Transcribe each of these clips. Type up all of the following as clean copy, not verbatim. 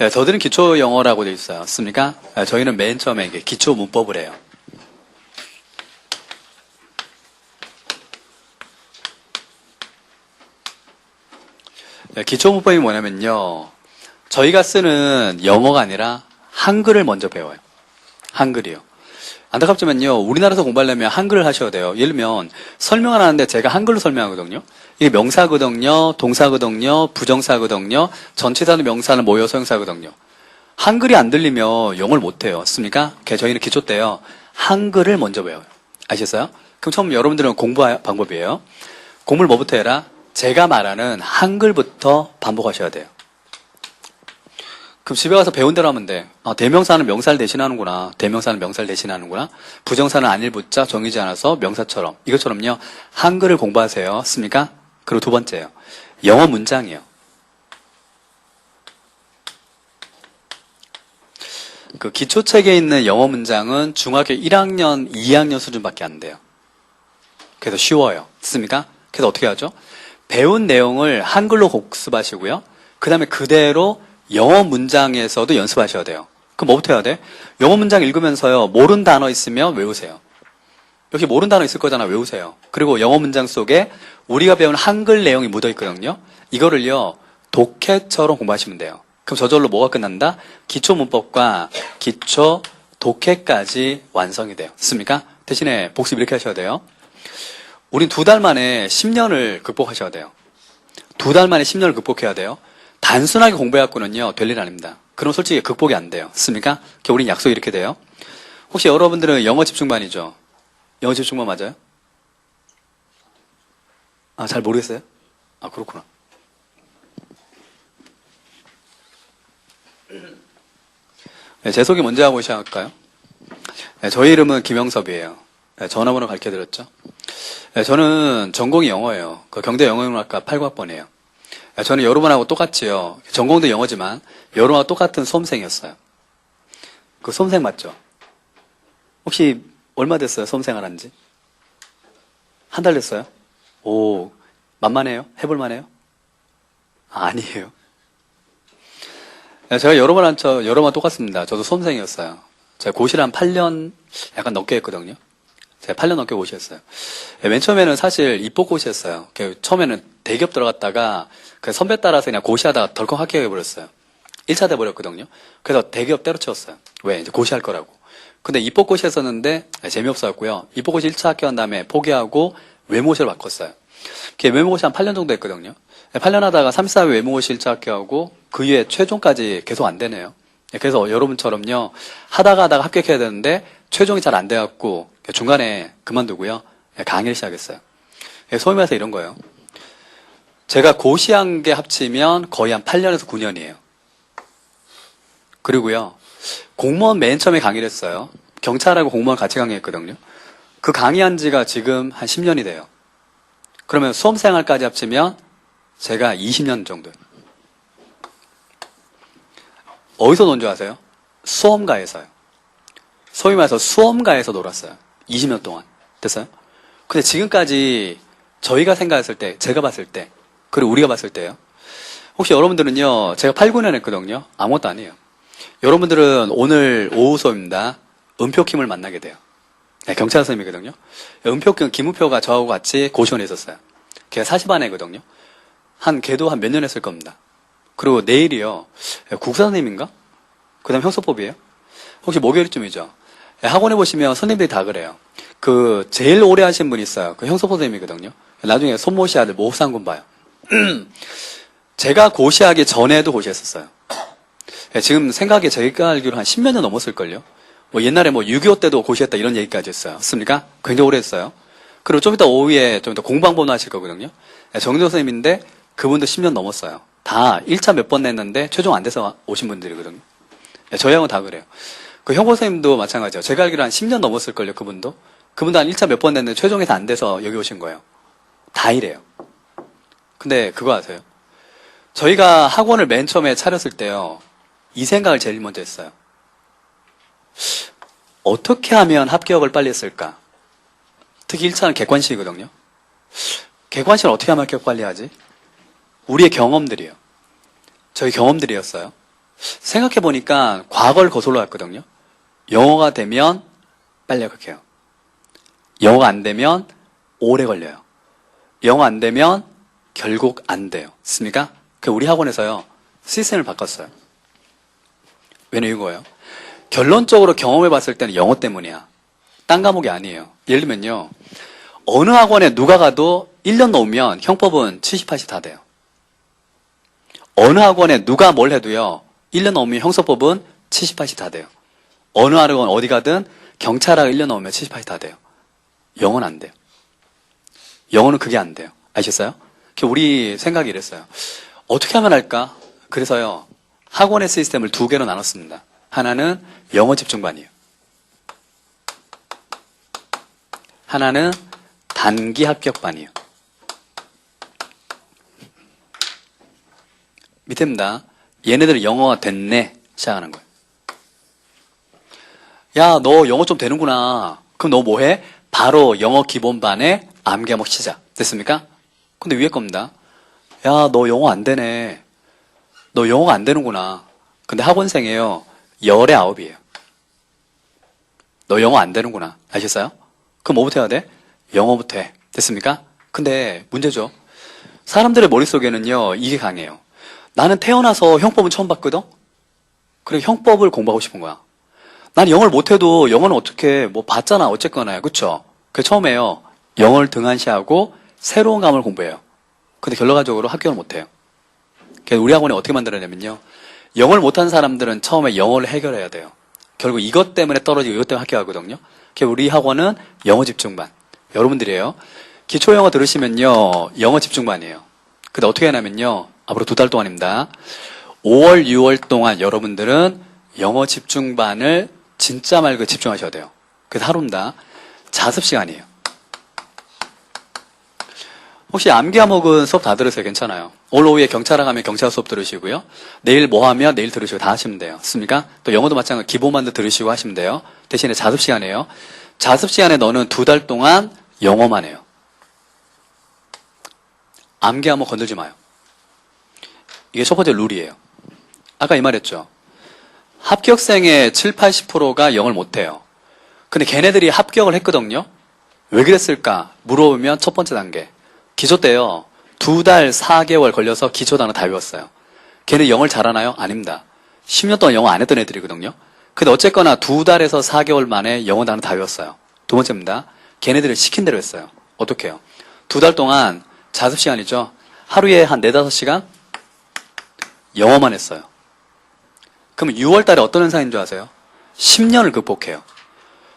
네, 저들은 기초 영어라고 되어 있어요. 습니까? 네, 저희는 맨 처음에 이게 기초 문법을 해요. 네, 기초 문법이 뭐냐면요. 저희가 쓰는 영어가 아니라 한글을 먼저 배워요. 한글이요. 안타깝지만요, 우리나라에서 공부하려면 한글을 하셔야 돼요. 예를 들면, 설명을 하는데 제가 한글로 설명하거든요. 이게 명사거든요, 동사거든요, 부정사거든요, 전치사는 명사는 모여서 형사거든요. 한글이 안 들리면 영어를 못해요. 습니까? 저희는 기초 때요, 한글을 먼저 배워요. 아셨어요? 그럼 처음 여러분들은 공부할 방법이에요. 공부를 뭐부터 해라? 제가 말하는 한글부터 반복하셔야 돼요. 그럼 집에 가서 배운 대로 하면 돼. 대명사는 명사를 대신하는구나. 대명사는 명사를 대신하는구나. 부정사는 안일부자 정의지 않아서 명사처럼. 이것처럼요. 한글을 공부하세요. 습니까? 그리고 두 번째요. 영어 문장이요. 그 기초책에 있는 영어 문장은 중학교 1학년, 2학년 수준밖에 안 돼요. 그래서 쉬워요. 습니까? 그래서 어떻게 하죠? 배운 내용을 한글로 복습하시고요. 그 다음에 그대로 영어 문장에서도 연습하셔야 돼요. 그럼 뭐부터 해야 돼? 영어 문장 읽으면서요, 모르는 단어 있으면 외우세요. 여기 모르는 단어 있을 거잖아, 외우세요. 그리고 영어 문장 속에 우리가 배운 한글 내용이 묻어 있거든요. 이거를요, 독해처럼 공부하시면 돼요. 그럼 저절로 뭐가 끝난다? 기초 문법과 기초 독해까지 완성이 돼요. 됐습니까? 대신에 복습 이렇게 하셔야 돼요. 우린 2달 만에 10년을 극복하셔야 돼요. 2달 만에 10년을 극복해야 돼요. 단순하게 공부해갖고는요, 될 일 아닙니다. 그럼 솔직히 극복이 안 돼요. 습니까? 우린 약속이 이렇게 돼요. 혹시 여러분들은 영어 집중반이죠? 영어 집중반 맞아요? 잘 모르겠어요? 그렇구나. 네, 제 소개 먼저 하고 시작할까요? 네, 저희 이름은 김영섭이에요. 네, 전화번호 가르쳐드렸죠? 네, 저는 전공이 영어예요. 경대 영어영문학과 8과학번이에요. 저는 여러분하고 똑같지요. 전공도 영어지만 여러분하고 똑같은 수험생이었어요. 그 수험생 맞죠? 혹시 얼마 됐어요? 수험생활 한지? 한 달 됐어요? 오, 만만해요? 해볼만해요? 아니에요. 제가 여러분하고 똑같습니다. 저도 수험생이었어요. 제가 고시를 한 8년 약간 넘게 했거든요. 제가 8년 넘게 고시했어요. 맨 처음에는 사실 입법고시였어요. 처음에는 대기업 들어갔다가 그 선배 따라서 그냥 고시하다가 덜컥 합격해버렸어요. 1차 돼버렸거든요. 그래서 대기업 때려치웠어요. 왜? 이제 고시할 거라고. 근데 입법고시 했었는데 재미없어갖고요. 입법고시 1차 합격한 다음에 포기하고 외모고시를 바꿨어요. 외모고시 한 8년 정도 했거든요. 8년 하다가 34회 외모고시 1차 합격하고 그 이후에 최종까지 계속 안 되네요. 그래서 여러분처럼요. 하다가 합격해야 되는데 최종이 잘 안 돼갖고 중간에 그만두고요. 강의를 시작했어요. 소위 말해서 이런 거예요. 제가 고시한 게 합치면 거의 한 8년에서 9년이에요. 그리고요. 공무원 맨 처음에 강의를 했어요. 경찰하고 공무원 같이 강의했거든요. 그 강의한 지가 지금 한 10년이 돼요. 그러면 수험생활까지 합치면 제가 20년 정도예요. 어디서 논 줄 아세요? 수험가에서요. 소위 말해서 수험가에서 놀았어요. 20년 동안. 됐어요? 근데 지금까지 저희가 생각했을 때, 제가 봤을 때, 그리고 우리가 봤을 때요. 혹시 여러분들은요, 제가 8, 9년 했거든요. 아무것도 아니에요. 여러분들은 오늘 오후 수업입니다. 은표킴을 만나게 돼요. 네, 경찰 선생님이거든요. 은표킴, 김우표가 저하고 같이 고시원에 있었어요. 걔가 40안이거든요. 걔도 한 몇 년 했을 겁니다. 그리고 내일이요. 국사 선생님인가? 그 다음 형사법이에요. 혹시 목요일쯤이죠. 학원에 보시면 선생님들이 다 그래요. 제일 오래 하신 분이 있어요. 형사법 선생님이거든요. 나중에 손모시 아들 모상군 봐요. 제가 고시하기 전에도 고시했었어요. 지금 생각에 제가 알기로 한 10몇 년 넘었을걸요. 옛날에 6.25 때도 고시했다 이런 얘기까지 했어요. 맞습니까? 굉장히 오래 했어요. 그리고 좀 이따 오후에 좀 이따 공방법론 하실 거거든요. 정조 선생님인데 그분도 10년 넘었어요. 다 1차 몇 번 냈는데 최종 안 돼서 오신 분들이거든요. 저희하고는 다 그래요. 형보 선생님도 마찬가지예요. 제가 알기로 한 10년 넘었을걸요, 그분도. 그분도 한 1차 몇 번 냈는데 최종에서 안 돼서 여기 오신 거예요. 다 이래요. 근데 그거 아세요? 저희가 학원을 맨 처음에 차렸을 때요. 이 생각을 제일 먼저 했어요. 어떻게 하면 합격을 빨리 했을까? 특히 1차는 객관식이거든요. 객관식을 어떻게 하면 합격 빨리 하지? 우리의 경험들이요. 저희 경험들이었어요. 생각해보니까 과거를 거슬러 갔거든요. 영어가 되면 빨리 합격해요. 영어가 안 되면 오래 걸려요. 영어 안 되면 결국 안 돼요. 맞습니까? 우리 학원에서요, 시스템을 바꿨어요. 왜냐면 이거예요. 결론적으로 경험해 봤을 때는 영어 때문이야. 딴 과목이 아니에요. 예를 들면요, 어느 학원에 누가 가도 1년 넘으면 형법은 70, 80 다 돼요. 어느 학원에 누가 뭘 해도요, 1년 넘으면 형사법은 70, 80 다 돼요. 어느 학원 어디 가든 경찰학을 1년 넘으면 70, 80 다 돼요. 영어는 안 돼요. 영어는 그게 안 돼요. 아셨어요? 우리 생각이 이랬어요. 어떻게 하면 할까? 그래서요, 학원의 시스템을 2개로 나눴습니다. 하나는 영어 집중반이에요. 하나는 단기 합격반이에요. 밑에입니다. 얘네들은 영어가 됐네 시작하는 거예요. 야, 너 영어 좀 되는구나. 그럼 너 뭐해? 바로 영어 기본반에 암기 과목 시작. 됐습니까? 근데 위에 겁니다. 야, 너 영어 안 되네. 너 영어가 안 되는구나. 근데 학원생이에요. 열에 9이에요. 너 영어 안 되는구나. 아셨어요? 그럼 뭐부터 해야 돼? 영어부터 해. 됐습니까? 근데 문제죠. 사람들의 머릿속에는요, 이게 강해요. 나는 태어나서 형법은 처음 봤거든? 그래, 형법을 공부하고 싶은 거야. 난 영어를 못해도 영어는 어떻게, 뭐 봤잖아. 어쨌거나요. 그쵸? 그 처음에요, 영어를 등한시하고 새로운 과목을 공부해요. 근데 결과적으로 합격을 못해요. 그래서 우리 학원이 어떻게 만들어냐면요, 영어를 못하는 사람들은 처음에 영어를 해결해야 돼요. 결국 이것 때문에 떨어지고 이것 때문에 합격하거든요. 그래서 우리 학원은 영어 집중반. 여러분들이에요. 기초 영어 들으시면요, 영어 집중반이에요. 근데 어떻게 하냐면요, 앞으로 2달 동안입니다. 5월, 6월 동안 여러분들은 영어 집중반을 진짜 말 그 집중하셔야 돼요. 그래서 하루입니다. 자습 시간이에요. 혹시 암기 과목은 수업 다 들으세요? 괜찮아요. 오늘 오후에 경찰학 하면 경찰 수업 들으시고요. 내일 뭐 하면 내일 들으시고 다 하시면 돼요. 맞습니까? 또 영어도 마찬가지로 기본반도 들으시고 하시면 돼요. 대신에 자습 시간이에요. 자습 시간에 너는 2달 동안 영어만 해요. 암기 과목 건들지 마요. 이게 첫 번째 룰이에요. 아까 이 말했죠. 합격생의 7, 80%가 영어를 못해요. 근데 걔네들이 합격을 했거든요. 왜 그랬을까? 물어보면 첫 번째 단계. 기초 때요, 2달, 4개월 걸려서 기초 단어 다 외웠어요. 걔네 영어를 잘하나요? 아닙니다. 10년 동안 영어 안 했던 애들이거든요. 근데 어쨌거나 2달에서 4개월 만에 영어 단어 다 외웠어요. 두 번째입니다. 걔네들을 시킨 대로 했어요. 어떻게 해요? 2달 동안 자습 시간이죠. 하루에 한 4, 5시간 영어만 했어요. 그럼 6월 달에 어떤 현상인 줄 아세요? 10년을 극복해요.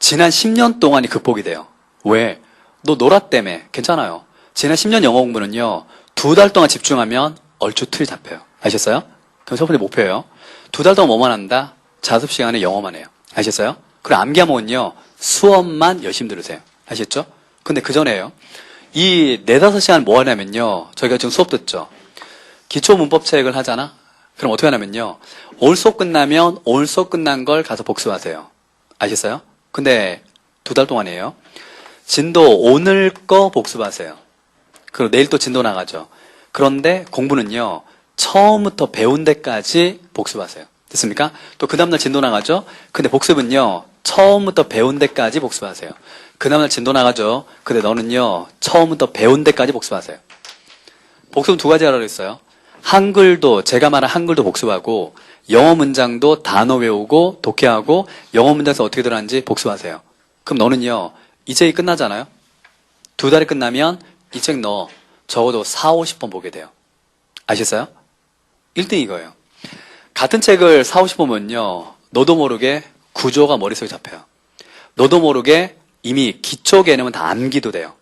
지난 10년 동안이 극복이 돼요. 왜? 너 놀았다며. 괜찮아요. 지난 10년 영어 공부는요, 2달 동안 집중하면 얼추 틀 잡혀요. 아셨어요? 그럼 첫 번째 목표예요. 2달 동안 뭐만 한다? 자습 시간에 영어만 해요. 아셨어요? 그리고 암기 과목은요, 수업만 열심히 들으세요. 아셨죠? 근데 그 전에요, 이 4, 5시간 뭐 하냐면요, 저희가 지금 수업 듣죠? 기초 문법책을 하잖아? 그럼 어떻게 하냐면요, 오늘 수업 끝나면 오늘 수업 끝난 걸 가서 복습하세요. 아셨어요? 근데 2달 동안이에요. 진도 오늘 거 복습하세요. 그리고 내일 또 진도 나가죠. 그런데 공부는요, 처음부터 배운 데까지 복습하세요. 됐습니까? 또 그 다음날 진도 나가죠. 근데 복습은요, 처음부터 배운 데까지 복습하세요. 그 다음날 진도 나가죠. 근데 너는요, 처음부터 배운 데까지 복습하세요. 복습은 2가지 하라고 했어요. 한글도, 제가 말한 한글도 복습하고, 영어 문장도 단어 외우고 독해하고, 영어 문장에서 어떻게 들어가는지 복습하세요. 그럼 너는요, 이 책이 끝나잖아요. 2달이 끝나면 이 책 너 적어도 4, 50번 보게 돼요. 아셨어요? 1등이 이거예요. 같은 책을 4, 50번 보면요, 너도 모르게 구조가 머릿속에 잡혀요. 너도 모르게 이미 기초 개념은 다 암기도 돼요.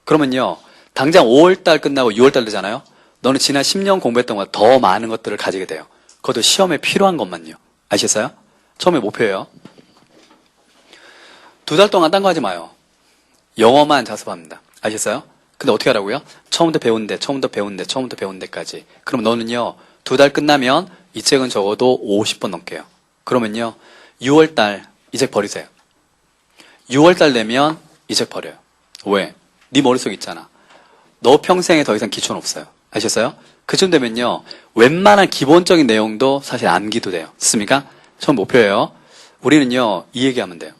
그러면요, 당장 5월달 끝나고 6월달 되잖아요. 너는 지난 10년 공부했던 것보다 더 많은 것들을 가지게 돼요. 그것도 시험에 필요한 것만요. 아셨어요? 처음에 목표예요. 2달 동안 딴 거 하지 마요. 영어만 자습합니다. 아셨어요? 근데 어떻게 하라고요? 처음부터 배운 데, 처음부터 배운 데, 처음부터 배운 데까지. 그럼 너는요, 2달 끝나면 이 책은 적어도 50번 넘게요. 그러면요, 6월달 이 책 버리세요. 6월달 되면 이 책 버려요. 왜? 네 머릿속에 있잖아. 너 평생에 더 이상 기초는 없어요. 아셨어요? 그쯤 되면요, 웬만한 기본적인 내용도 사실 암기도 돼요. 됐습니까? 처음 목표예요. 우리는요, 이 얘기하면 돼요.